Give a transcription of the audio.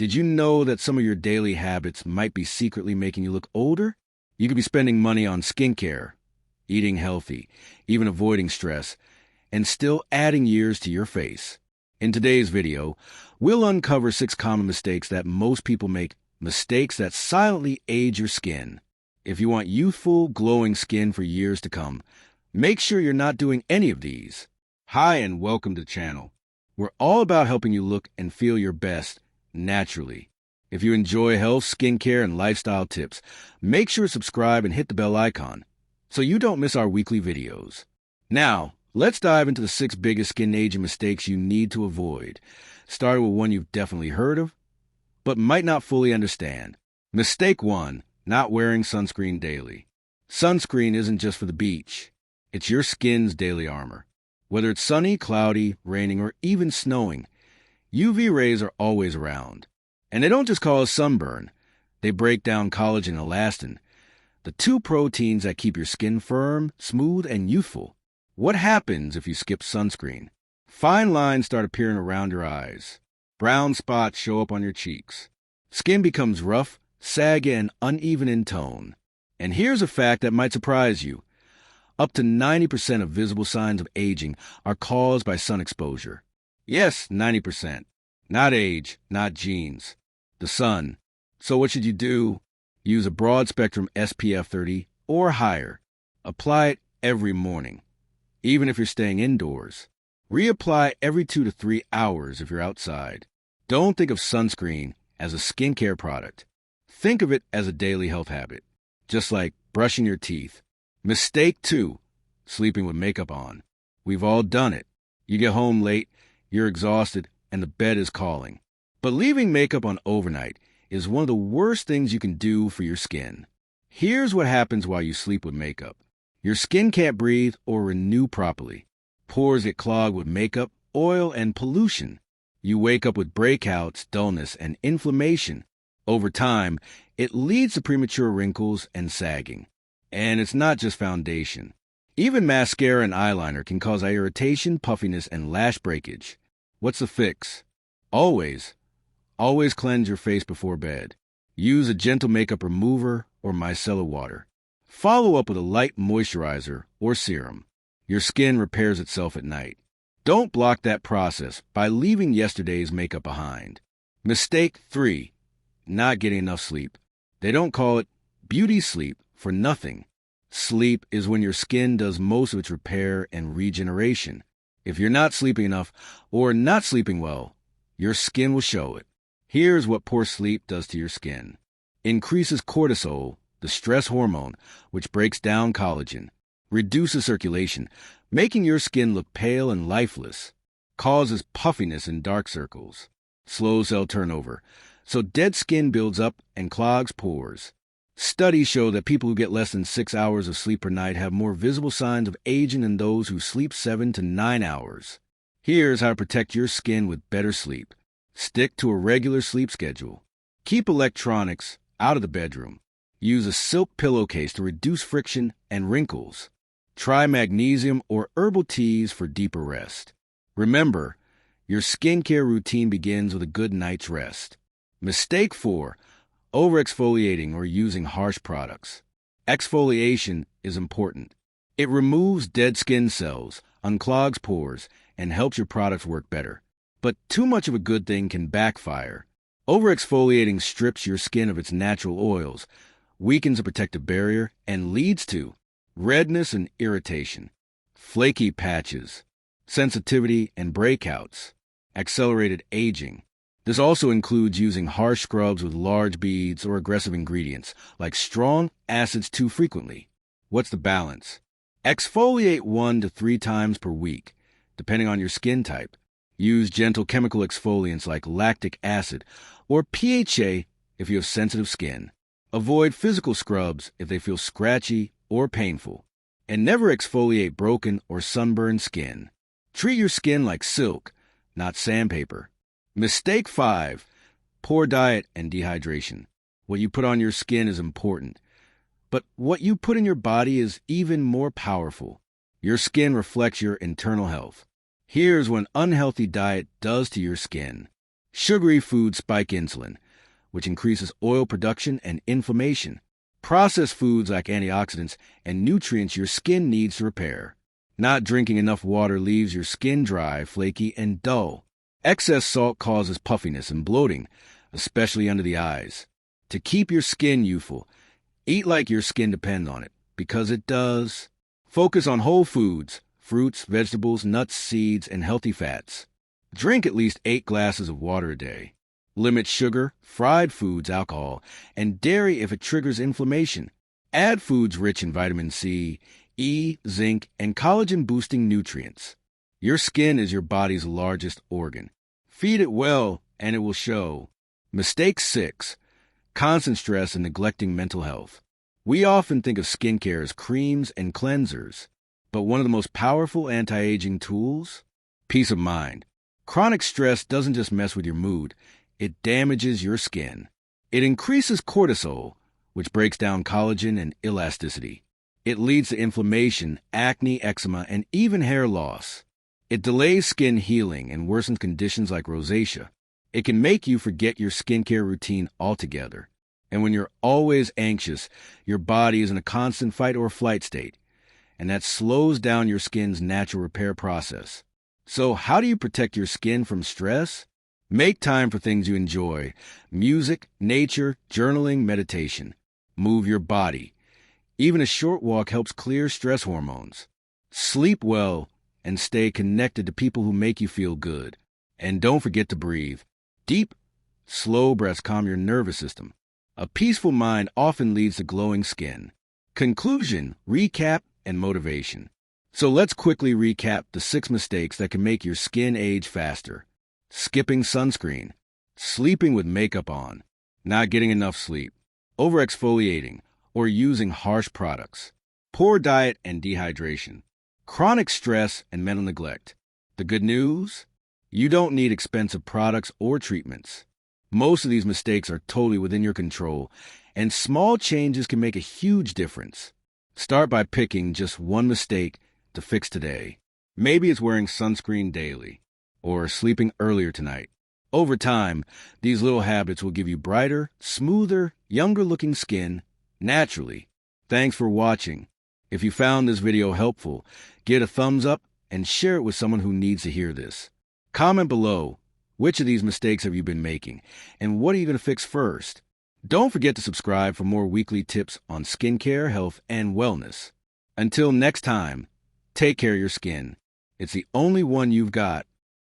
Did you know that some of your daily habits might be secretly making you look older? You could be spending money on skincare, eating healthy, even avoiding stress, and still adding years to your face. In today's video, we'll uncover 6 common mistakes that most people make, mistakes that silently age your skin. If you want youthful, glowing skin for years to come, make sure you're not doing any of these. Hi, and welcome to the channel. We're all about helping you look and feel your best naturally. If you enjoy health, skincare, and lifestyle tips, make sure to subscribe and hit the bell icon so you don't miss our weekly videos. Now, let's dive into the 6 biggest skin aging mistakes you need to avoid, starting with one you've definitely heard of, but might not fully understand. Mistake 1, not wearing sunscreen daily. Sunscreen isn't just for the beach. It's your skin's daily armor. Whether it's sunny, cloudy, raining, or even snowing, UV rays are always around. And they don't just cause sunburn. They break down collagen and elastin, the 2 proteins that keep your skin firm, smooth, and youthful. What happens if you skip sunscreen? Fine lines start appearing around your eyes. Brown spots show up on your cheeks. Skin becomes rough, sagging, and uneven in tone. And here's a fact that might surprise you. Up to 90% of visible signs of aging are caused by sun exposure. Yes, 90%. Not age, not genes. The sun. So what should you do? Use a broad-spectrum SPF 30 or higher. Apply it every morning, even if you're staying indoors. Reapply every 2 to 3 hours if you're outside. Don't think of sunscreen as a skincare product. Think of it as a daily health habit, just like brushing your teeth. Mistake 2, sleeping with makeup on. We've all done it. You get home late, you're exhausted, and the bed is calling. But leaving makeup on overnight is one of the worst things you can do for your skin. Here's what happens while you sleep with makeup. Your skin can't breathe or renew properly. Pores get clogged with makeup, oil, and pollution. You wake up with breakouts, dullness, and inflammation. Over time, it leads to premature wrinkles and sagging. And it's not just foundation. Even mascara and eyeliner can cause eye irritation, puffiness, and lash breakage. What's the fix? Always cleanse your face before bed. Use a gentle makeup remover or micellar water. Follow up with a light moisturizer or serum. Your skin repairs itself at night. Don't block that process by leaving yesterday's makeup behind. Mistake 3, not getting enough sleep. They don't call it beauty sleep for nothing. Sleep is when your skin does most of its repair and regeneration. If you're not sleeping enough or not sleeping well, your skin will show it. Here's what poor sleep does to your skin. Increases cortisol, the stress hormone, which breaks down collagen. Reduces circulation, making your skin look pale and lifeless. Causes puffiness and dark circles. Slows cell turnover, so dead skin builds up and clogs pores. Studies show that people who get less than 6 hours of sleep per night have more visible signs of aging than those who sleep 7 to 9 hours. Here's how to protect your skin with better sleep. Stick to a regular sleep schedule. Keep electronics out of the bedroom. Use a silk pillowcase to reduce friction and wrinkles. Try magnesium or herbal teas for deeper rest. Remember, your skincare routine begins with a good night's rest. Mistake 4, over-exfoliating or using harsh products. Exfoliation is important. It removes dead skin cells, unclogs pores, and helps your products work better. But too much of a good thing can backfire. Over-exfoliating strips your skin of its natural oils, weakens a protective barrier, and leads to redness and irritation, flaky patches, sensitivity and breakouts, accelerated aging. This also includes using harsh scrubs with large beads or aggressive ingredients, like strong acids too frequently. What's the balance? Exfoliate 1 to 3 times per week, depending on your skin type. Use gentle chemical exfoliants like lactic acid or PHA if you have sensitive skin. Avoid physical scrubs if they feel scratchy or painful. And never exfoliate broken or sunburned skin. Treat your skin like silk, not sandpaper. Mistake 5, poor diet and dehydration. What you put on your skin is important, but what you put in your body is even more powerful. Your skin reflects your internal health. Here's what an unhealthy diet does to your skin. Sugary foods spike insulin, which increases oil production and inflammation. Processed foods lack antioxidants and nutrients your skin needs to repair. Not drinking enough water leaves your skin dry, flaky, and dull. Excess salt causes puffiness and bloating, especially under the eyes. To keep your skin youthful, eat like your skin depends on it, because it does. Focus on whole foods, fruits, vegetables, nuts, seeds, and healthy fats. Drink at least 8 glasses of water a day. Limit sugar, fried foods, alcohol, and dairy if it triggers inflammation. Add foods rich in vitamin C, E, zinc, and collagen-boosting nutrients. Your skin is your body's largest organ. Feed it well, and it will show. Mistake 6. Constant stress and neglecting mental health. We often think of skincare as creams and cleansers, but one of the most powerful anti-aging tools? Peace of mind. Chronic stress doesn't just mess with your mood, it damages your skin. It increases cortisol, which breaks down collagen and elasticity. It leads to inflammation, acne, eczema, and even hair loss. It delays skin healing and worsens conditions like rosacea. It can make you forget your skincare routine altogether. And when you're always anxious, your body is in a constant fight or flight state, and that slows down your skin's natural repair process. So how do you protect your skin from stress? Make time for things you enjoy: music, nature, journaling, meditation. Move your body. Even a short walk helps clear stress hormones. Sleep well and stay connected to people who make you feel good. And don't forget to breathe. Deep, slow breaths calm your nervous system. A peaceful mind often leads to glowing skin. Conclusion, recap, and motivation. So let's quickly recap the 6 mistakes that can make your skin age faster. Skipping sunscreen, sleeping with makeup on, not getting enough sleep, over-exfoliating, or using harsh products, poor diet and dehydration, chronic stress and mental neglect. The good news? You don't need expensive products or treatments. Most of these mistakes are totally within your control, and small changes can make a huge difference. Start by picking just one mistake to fix today. Maybe it's wearing sunscreen daily, or sleeping earlier tonight. Over time, these little habits will give you brighter, smoother, younger-looking skin naturally. Thanks for watching. If you found this video helpful, give it a thumbs up and share it with someone who needs to hear this. Comment below, which of these mistakes have you been making, and what are you going to fix first? Don't forget to subscribe for more weekly tips on skincare, health, and wellness. Until next time, take care of your skin. It's the only one you've got.